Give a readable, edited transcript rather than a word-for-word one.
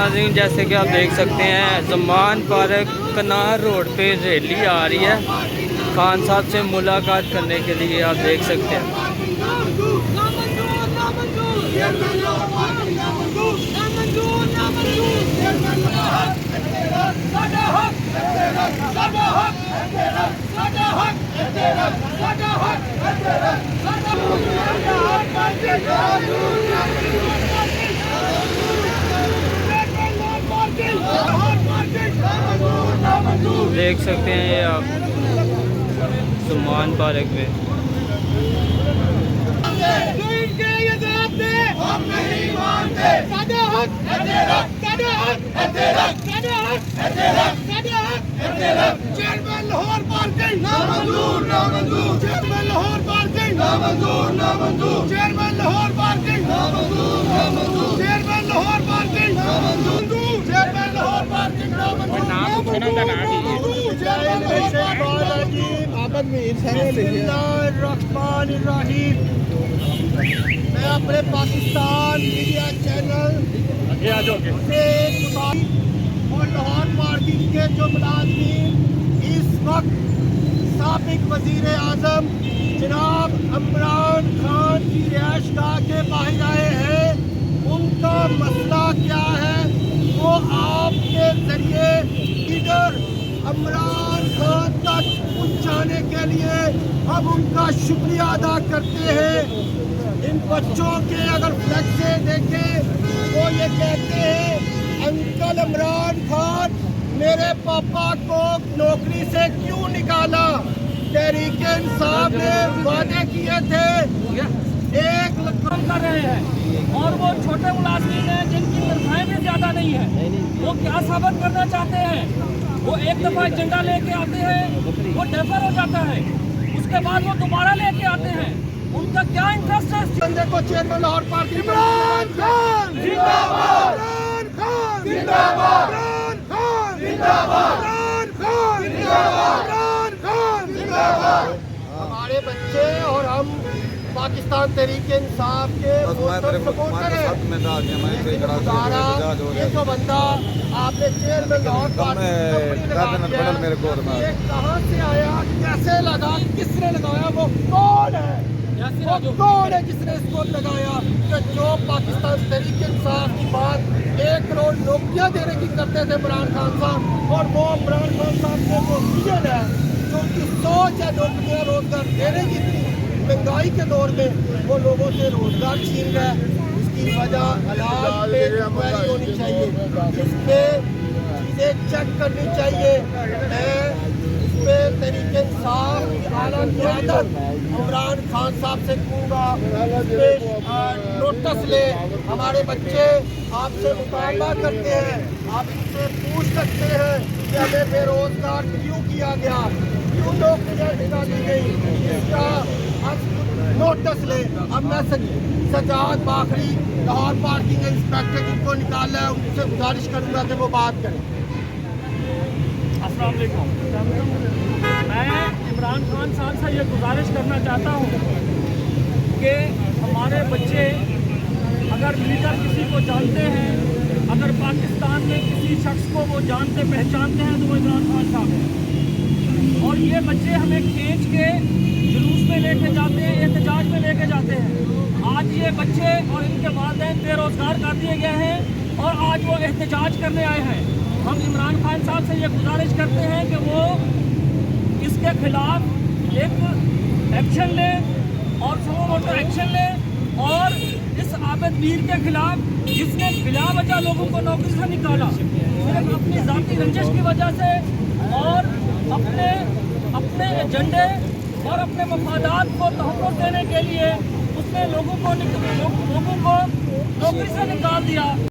नाज़रीन, जैसे कि आप देख सकते हैं ज़मान पार्क कनार रोड पे रैली आ रही है खान साहब से मुलाकात करने के लिए। आप देख सकते हैं देख सकते हैं ये आप ज़मान पार्क में। हम नहीं मानते, सादा हक है तेरा, सादा हक है तेरा, सादा हक है तेरा, सादा हक है तेरा। चेयरमैन लाहौर पार्किंग नामंजूर, नामंजूर। चेयरमैन लाहौर पार्किंग नामंजूर, नामंजूर। चेयरमैन लाहौर पार्किंग नामंजूर, नामंजूर। चेयरमैन लाहौर पार्किंग नामंजूर, चेयरमैन लाहौर पार्किंग नामंजूर। बिस्मिल्लाहिर्रहमानिर्रहीम। मैं अपने पाकिस्तान मीडिया चैनल से और लाहौर पार्किंग के जो मुलाज़मीन इस वक्त साबिक वज़ीर आज़म जनाब इमरान खान की रिहाइशगाह के बाहर आए हैं, उनका मसला क्या है वो आपके ज़रिए लीडर इमरान खान तक पहुँचाने के लिए हम उनका शुक्रिया अदा करते हैं। इन बच्चों के अगर फ्लैक्से देखें तो ये कहते हैं अंकल इमरान खान मेरे पापा को नौकरी से क्यों निकाला? तहरीक इंसाफ ने वादे किए थे 1 लाख कर रहे हैं और वो छोटे मुलाज़मीन हैं जिनकी तनख्वाहें भी ज़्यादा नहीं है। वो क्या साबित करना चाहते हैं? वो एक दफ़ा एजेंडा लेके आते हैं, वो डेफर हो जाता है, उसके बाद वो दोबारा लेके आते हैं। उनका क्या इंटरेस्ट है? बंदे को चेयरमैन लाहौर पार्किंग इमरान खान जिंदाबाद, इमरान खान जिंदाबाद, इमरान खान जिंदाबाद, इमरान खान जिंदाबाद, इमरान खान जिंदाबाद। हमारे बच्चे और हम पाकिस्तान तहरीक इंसाफ के सपोर्टर हैं। ये जो बंदा आपने चेयरमैन लाहौर पार्किंग कहाँ से आया, कैसे लगा, किसने लगाया, वो कौन है? वो कौन है जिसने इसको लगाया? कि जो पाकिस्तान तहरीक इंसाफ की बात 1 करोड़ नौकरियां देने की करते थे इमरान खान साहब, और वो इमरान खान साहब के जो विजन है, जो उनकी सोच है नौकरियां रोजगार देने की, महंगाई के दौर में वो लोगों से रोजगार छीन रहा है। इसकी वजह हालात पे इंक्वायरी होनी चाहिए, इस पे चीज़ें चेक करनी चाहिए। तहरीक इंसाफ की आला क़यादत इमरान खान साहब से कहूँगा नोटिस ले। हमारे बच्चे आपसे मुतालबा करते हैं, आप इनसे पूछ सकते हैं कि हमें बेरोजगार क्यों किया गया, क्यों नौकरियाँ निकाली गई, इसका नोटिस ले। अब मैं सजाद बाखरी लाहौर पार्किंग इंस्पेक्टर जिनको निकाला है उनसे गुजारिश करूँगा कि वो बात करें। अस्सलाम वालेकुम। मैं इमरान खान साहब से ये गुजारिश करना चाहता हूँ कि हमारे बच्चे अगर लीडर किसी को जानते हैं, अगर पाकिस्तान में किसी शख्स को वो जानते पहचानते हैं तो वो इमरान खान साहब हैं। और ये बच्चे हमें खींच के जुलूस में लेके जाते हैं, एहतजाज में लेके जाते हैं। आज ये बच्चे और इनके वालिदैन बेरोज़गार कर दिए गए हैं और आज वो एहतजाज करने आए हैं। हम इमरान खान साहब से ये गुजारिश करते हैं कि वो इसके खिलाफ एक एक्शन ले और सुमो मोटो एक्शन ले, और इस आबिद मीर के खिलाफ जिसने बिला वजह लोगों को नौकरी से निकाला सिर्फ अपनी ज़ाती रंजिश की वजह से और अपने एजेंडे और अपने मफादात को तहफ़्फ़ुज़ देने के लिए उसने लोगों को नौकरी से निकाल दिया।